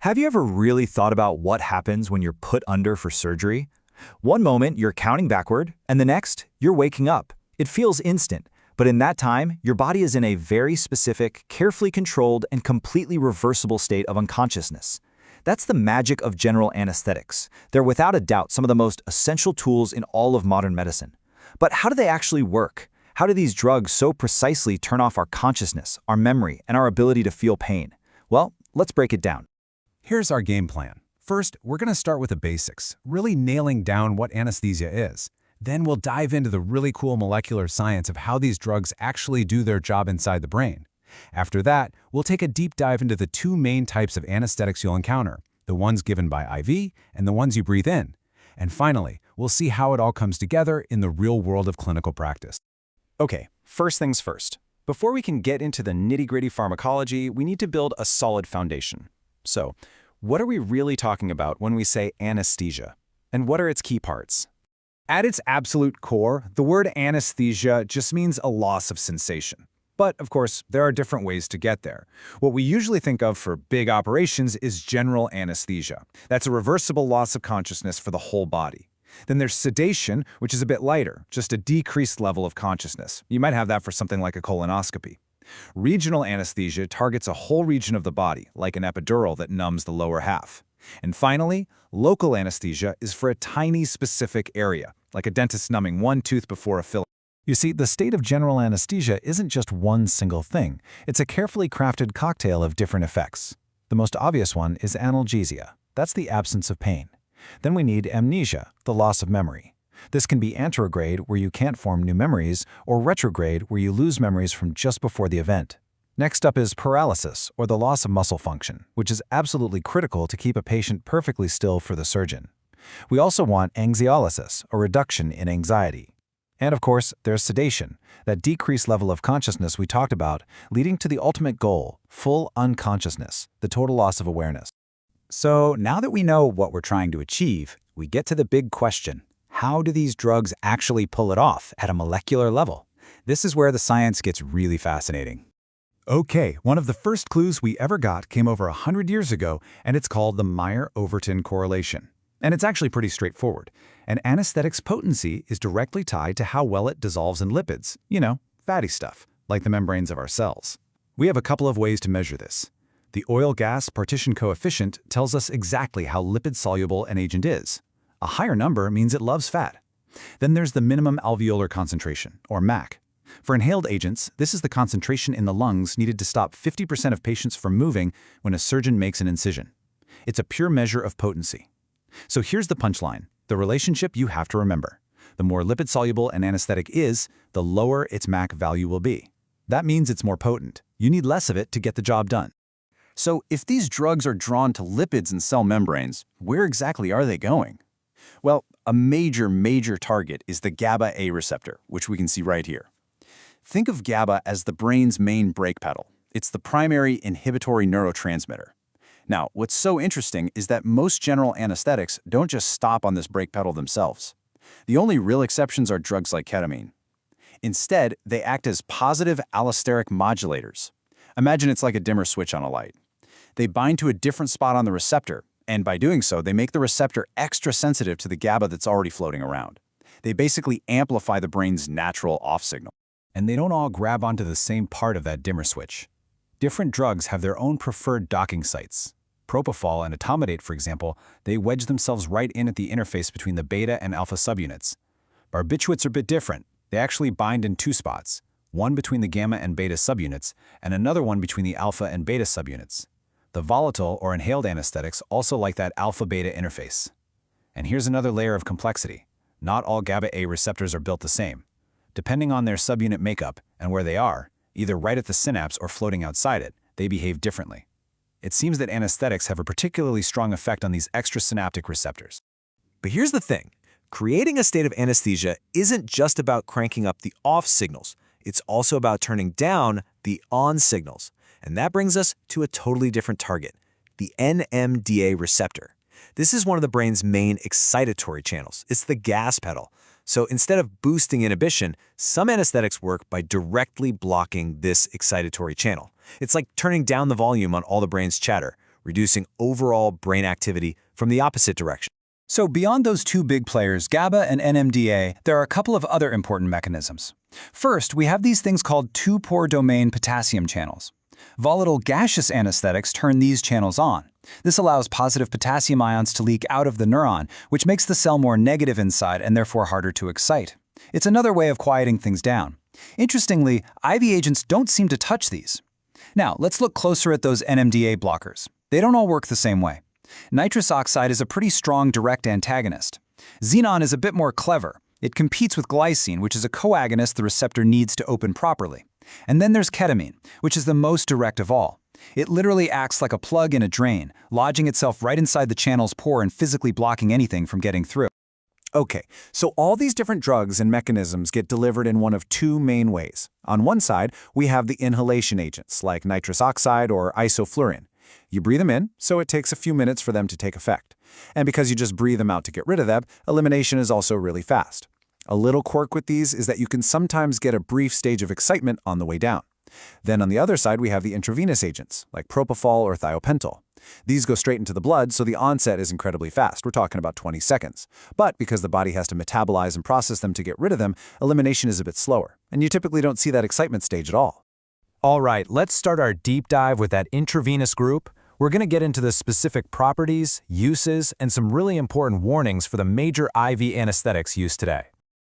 Have you ever really thought about what happens when you're put under for surgery? One moment, you're counting backward, and the next, you're waking up. It feels instant, but in that time, your body is in a very specific, carefully controlled, and completely reversible state of unconsciousness. That's the magic of general anesthetics. They're without a doubt some of the most essential tools in all of modern medicine. But how do they actually work? How do these drugs so precisely turn off our consciousness, our memory, and our ability to feel pain? Well, let's break it down. Here's our game plan. First, we're going to start with the basics, really nailing down what anesthesia is. Then we'll dive into the really cool molecular science of how these drugs actually do their job inside the brain. After that, we'll take a deep dive into the two main types of anesthetics you'll encounter, the ones given by IV and the ones you breathe in. And finally, we'll see how it all comes together in the real world of clinical practice. Okay, first things first. Before we can get into the nitty-gritty pharmacology, we need to build a solid foundation. So, what are we really talking about when we say anesthesia? And what are its key parts? At its absolute core, the word anesthesia just means a loss of sensation. But, of course, there are different ways to get there. What we usually think of for big operations is general anesthesia. That's a reversible loss of consciousness for the whole body. Then there's sedation, which is a bit lighter, just a decreased level of consciousness. You might have that for something like a colonoscopy. Regional anesthesia targets a whole region of the body, like an epidural that numbs the lower half. And finally, local anesthesia is for a tiny specific area, like a dentist numbing one tooth before a filling. You see, the state of general anesthesia isn't just one single thing. It's a carefully crafted cocktail of different effects. The most obvious one is analgesia. That's the absence of pain. Then we need amnesia, the loss of memory. This can be anterograde, where you can't form new memories, or retrograde, where you lose memories from just before the event. Next up is paralysis, or the loss of muscle function, which is absolutely critical to keep a patient perfectly still for the surgeon. We also want anxiolysis, a reduction in anxiety. And of course, there's sedation, that decreased level of consciousness we talked about, leading to the ultimate goal, full unconsciousness, the total loss of awareness. So now that we know what we're trying to achieve, we get to the big question. How do these drugs actually pull it off at a molecular level? This is where the science gets really fascinating. Okay, one of the first clues we ever got came over 100 years ago, and it's called the Meyer-Overton correlation. And it's actually pretty straightforward. An anesthetic's potency is directly tied to how well it dissolves in lipids, fatty stuff, like the membranes of our cells. We have a couple of ways to measure this. The oil-gas partition coefficient tells us exactly how lipid-soluble an agent is. A higher number means it loves fat. Then there's the minimum alveolar concentration, or MAC. For inhaled agents, this is the concentration in the lungs needed to stop 50% of patients from moving when a surgeon makes an incision. It's a pure measure of potency. So here's the punchline, the relationship you have to remember. The more lipid-soluble an anesthetic is, the lower its MAC value will be. That means it's more potent. You need less of it to get the job done. So, if these drugs are drawn to lipids and cell membranes, where exactly are they going? Well, a major target is the GABA-A receptor, which we can see right here. Think of GABA as the brain's main brake pedal. It's the primary inhibitory neurotransmitter. Now, what's so interesting is that most general anesthetics don't just stop on this brake pedal themselves. The only real exceptions are drugs like ketamine. Instead, they act as positive allosteric modulators. Imagine it's like a dimmer switch on a light. They bind to a different spot on the receptor, and by doing so, they make the receptor extra sensitive to the GABA that's already floating around. They basically amplify the brain's natural off signal. And they don't all grab onto the same part of that dimmer switch. Different drugs have their own preferred docking sites. Propofol and etomidate, for example, they wedge themselves right in at the interface between the beta and alpha subunits. Barbiturates are a bit different. They actually bind in two spots, one between the gamma and beta subunits, and another one between the alpha and beta subunits. The volatile or inhaled anesthetics also like that alpha-beta interface. And here's another layer of complexity. Not all GABA-A receptors are built the same. Depending on their subunit makeup and where they are, either right at the synapse or floating outside it, they behave differently. It seems that anesthetics have a particularly strong effect on these extrasynaptic receptors. But here's the thing. Creating a state of anesthesia isn't just about cranking up the off signals. It's also about turning down the on signals. And that brings us to a totally different target, the NMDA receptor. This is one of the brain's main excitatory channels. It's the gas pedal. So instead of boosting inhibition, some anesthetics work by directly blocking this excitatory channel. It's like turning down the volume on all the brain's chatter, reducing overall brain activity from the opposite direction. So beyond those two big players, GABA and NMDA, there are a couple of other important mechanisms. First, we have these things called two-pore domain potassium channels. Volatile gaseous anesthetics turn these channels on. This allows positive potassium ions to leak out of the neuron, which makes the cell more negative inside and therefore harder to excite. It's another way of quieting things down. Interestingly, IV agents don't seem to touch these. Now, let's look closer at those NMDA blockers. They don't all work the same way. Nitrous oxide is a pretty strong direct antagonist. Xenon is a bit more clever. It competes with glycine, which is a coagonist the receptor needs to open properly. And then there's ketamine, which is the most direct of all. It literally acts like a plug in a drain, lodging itself right inside the channel's pore and physically blocking anything from getting through. Okay, so all these different drugs and mechanisms get delivered in one of two main ways. On one side, we have the inhalation agents, like nitrous oxide or isoflurane. You breathe them in, so it takes a few minutes for them to take effect. And because you just breathe them out to get rid of them, elimination is also really fast. A little quirk with these is that you can sometimes get a brief stage of excitement on the way down. Then on the other side, we have the intravenous agents, like propofol or thiopental. These go straight into the blood, so the onset is incredibly fast. We're talking about 20 seconds. But because the body has to metabolize and process them to get rid of them, elimination is a bit slower, and you typically don't see that excitement stage at all. All right, let's start our deep dive with that intravenous group. We're going to get into the specific properties, uses, and some really important warnings for the major IV anesthetics used today.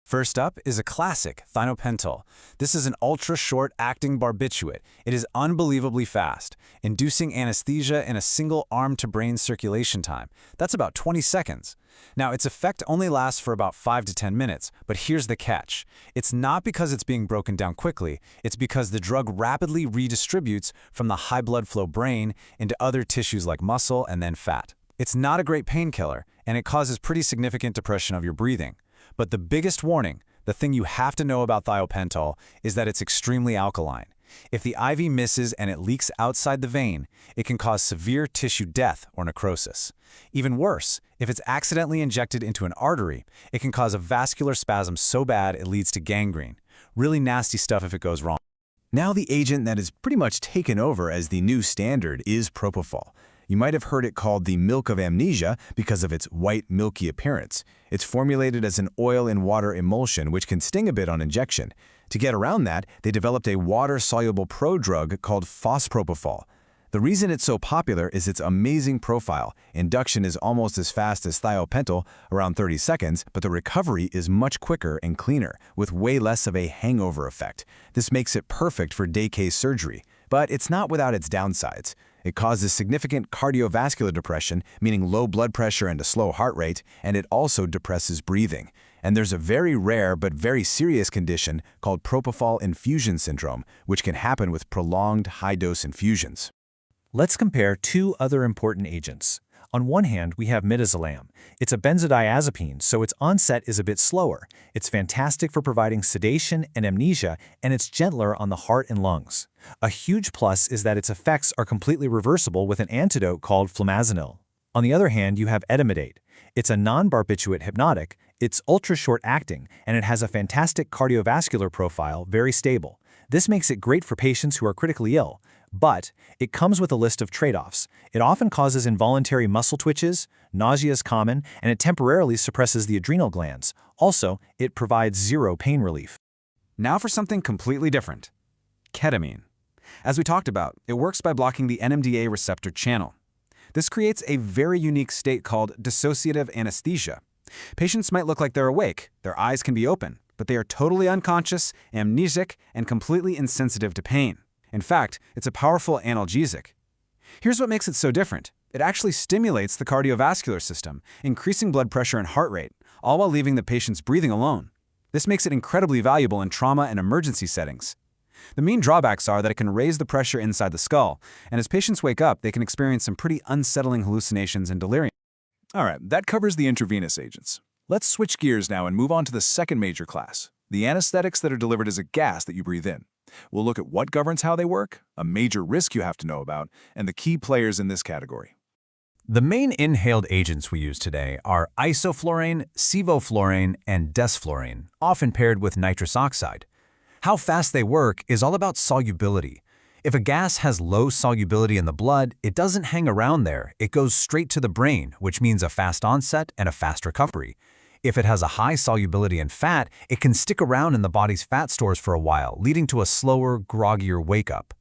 First up is a classic, thiopental. This is an ultra-short-acting barbiturate. It is unbelievably fast, inducing anesthesia in a single arm-to-brain circulation time. That's about 20 seconds. Now, its effect only lasts for about 5 to 10 minutes, but here's the catch. It's not because it's being broken down quickly, it's because the drug rapidly redistributes from the high blood flow brain into other tissues like muscle and then fat. It's not a great painkiller, and it causes pretty significant depression of your breathing. But the biggest warning, the thing you have to know about thiopental, is that it's extremely alkaline. If the IV misses and it leaks outside the vein, it can cause severe tissue death or necrosis. Even worse, if it's accidentally injected into an artery, it can cause a vascular spasm so bad it leads to gangrene. Really nasty stuff if it goes wrong. Now the agent that is pretty much taken over as the new standard is propofol. You might have heard it called the milk of amnesia because of its white, milky appearance. It's formulated as an oil in water emulsion, which can sting a bit on injection. To get around that, they developed a water-soluble prodrug called fospropofol. The reason it's so popular is its amazing profile. Induction is almost as fast as thiopental, around 30 seconds, but the recovery is much quicker and cleaner, with way less of a hangover effect. This makes it perfect for day case surgery. But it's not without its downsides. It causes significant cardiovascular depression, meaning low blood pressure and a slow heart rate, and it also depresses breathing. And there's a very rare but very serious condition called propofol infusion syndrome, which can happen with prolonged high-dose infusions. Let's compare two other important agents. On one hand, we have midazolam. It's a benzodiazepine, so its onset is a bit slower. It's fantastic for providing sedation and amnesia, and it's gentler on the heart and lungs. A huge plus is that its effects are completely reversible with an antidote called flumazenil. On the other hand, you have etomidate. It's a non-barbiturate hypnotic, it's ultra-short-acting, and it has a fantastic cardiovascular profile, very stable. This makes it great for patients who are critically ill. But it comes with a list of trade-offs. It often causes involuntary muscle twitches, nausea is common, and it temporarily suppresses the adrenal glands. Also, it provides zero pain relief. Now for something completely different. Ketamine. As we talked about, it works by blocking the NMDA receptor channel. This creates a very unique state called dissociative anesthesia. Patients might look like they're awake, their eyes can be open, but they are totally unconscious, amnesic, and completely insensitive to pain. In fact, it's a powerful analgesic. Here's what makes it so different. It actually stimulates the cardiovascular system, increasing blood pressure and heart rate, all while leaving the patient's breathing alone. This makes it incredibly valuable in trauma and emergency settings. The main drawbacks are that it can raise the pressure inside the skull, and as patients wake up, they can experience some pretty unsettling hallucinations and delirium. All right, that covers the intravenous agents. Let's switch gears now and move on to the second major class, the anesthetics that are delivered as a gas that you breathe in. We'll look at what governs how they work, a major risk you have to know about, and the key players in this category. The main inhaled agents we use today are isoflurane, sevoflurane, and desflurane, often paired with nitrous oxide. How fast they work is all about solubility. If a gas has low solubility in the blood, it doesn't hang around there. It goes straight to the brain, which means a fast onset and a fast recovery. If it has a high solubility in fat, it can stick around in the body's fat stores for a while, leading to a slower, groggier wake-up.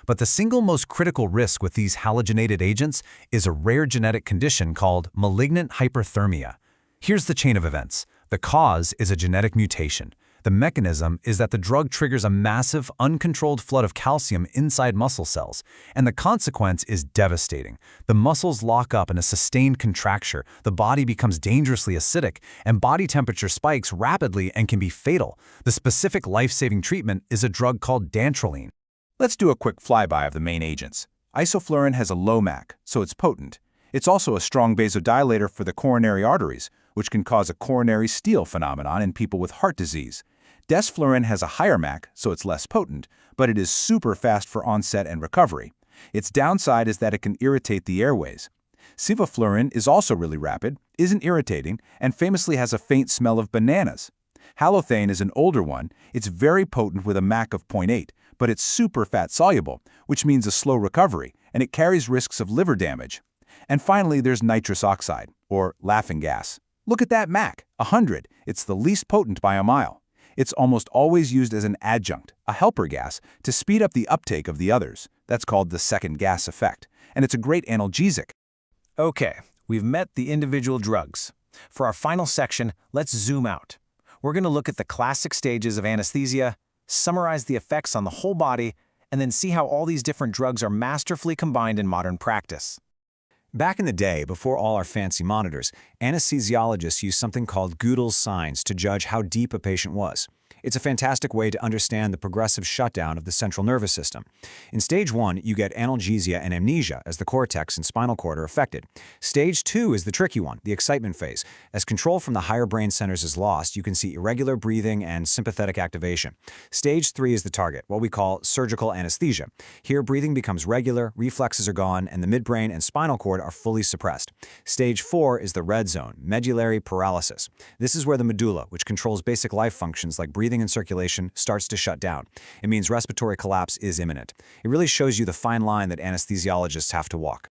But the single most critical risk with these halogenated agents is a rare genetic condition called malignant hyperthermia. Here's the chain of events. The cause is a genetic mutation. The mechanism is that the drug triggers a massive, uncontrolled flood of calcium inside muscle cells, and the consequence is devastating. The muscles lock up in a sustained contracture, the body becomes dangerously acidic, and body temperature spikes rapidly and can be fatal. The specific life-saving treatment is a drug called dantrolene. Let's do a quick flyby of the main agents. Isoflurane has a low MAC, so it's potent. It's also a strong vasodilator for the coronary arteries, which can cause a coronary steal phenomenon in people with heart disease. Desflurane has a higher MAC, so it's less potent, but it is super fast for onset and recovery. Its downside is that it can irritate the airways. Sevoflurane is also really rapid, isn't irritating, and famously has a faint smell of bananas. Halothane is an older one. It's very potent with a MAC of 0.8, but it's super fat-soluble, which means a slow recovery, and it carries risks of liver damage. And finally, there's nitrous oxide, or laughing gas. Look at that MAC, 100. It's the least potent by a mile. It's almost always used as an adjunct, a helper gas, to speed up the uptake of the others. That's called the second gas effect, and it's a great analgesic. Okay, we've met the individual drugs. For our final section, let's zoom out. We're going to look at the classic stages of anesthesia, summarize the effects on the whole body, and then see how all these different drugs are masterfully combined in modern practice. Back in the day, before all our fancy monitors, anesthesiologists used something called Gödel's signs to judge how deep a patient was. It's a fantastic way to understand the progressive shutdown of the central nervous system. In stage 1, you get analgesia and amnesia as the cortex and spinal cord are affected. Stage 2 is the tricky one, the excitement phase. As control from the higher brain centers is lost, you can see irregular breathing and sympathetic activation. Stage 3 is the target, what we call surgical anesthesia. Here, breathing becomes regular, reflexes are gone, and the midbrain and spinal cord are fully suppressed. Stage 4 is the red zone, medullary paralysis. This is where the medulla, which controls basic life functions like breathing and circulation, starts to shut down. It means respiratory collapse is imminent. It really shows you the fine line that anesthesiologists have to walk.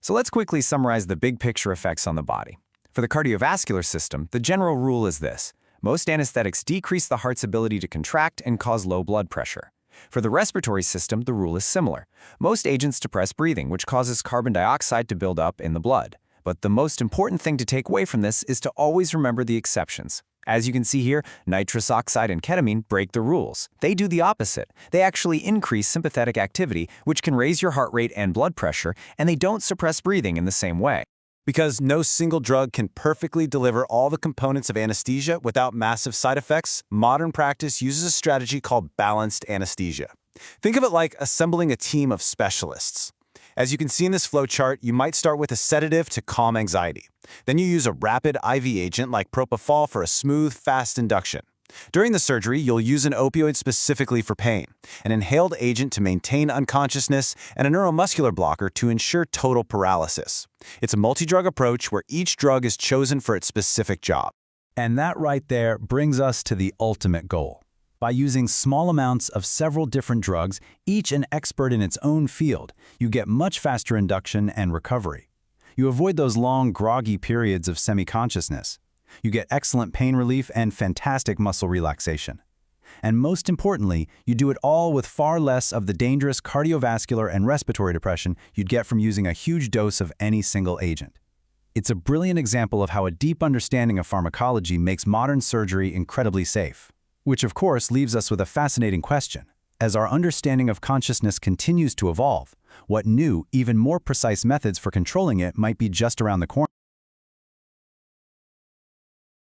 So let's quickly summarize the big picture effects on the body. For the cardiovascular system, the general rule is this. Most anesthetics decrease the heart's ability to contract and cause low blood pressure. For the respiratory system, the rule is similar. Most agents suppress breathing, which causes carbon dioxide to build up in the blood. But the most important thing to take away from this is to always remember the exceptions. As you can see here, nitrous oxide and ketamine break the rules. They do the opposite. They actually increase sympathetic activity, which can raise your heart rate and blood pressure, and they don't suppress breathing in the same way. Because no single drug can perfectly deliver all the components of anesthesia without massive side effects, modern practice uses a strategy called balanced anesthesia. Think of it like assembling a team of specialists. As you can see in this flowchart, you might start with a sedative to calm anxiety. Then you use a rapid IV agent like propofol for a smooth, fast induction. During the surgery, you'll use an opioid specifically for pain, an inhaled agent to maintain unconsciousness, and a neuromuscular blocker to ensure total paralysis. It's a multi-drug approach where each drug is chosen for its specific job. And that right there brings us to the ultimate goal. By using small amounts of several different drugs, each an expert in its own field, you get much faster induction and recovery. You avoid those long, groggy periods of semi-consciousness. You get excellent pain relief and fantastic muscle relaxation. And most importantly, you do it all with far less of the dangerous cardiovascular and respiratory depression you'd get from using a huge dose of any single agent. It's a brilliant example of how a deep understanding of pharmacology makes modern surgery incredibly safe. Which of course leaves us with a fascinating question. As our understanding of consciousness continues to evolve, what new, even more precise methods for controlling it might be just around the corner?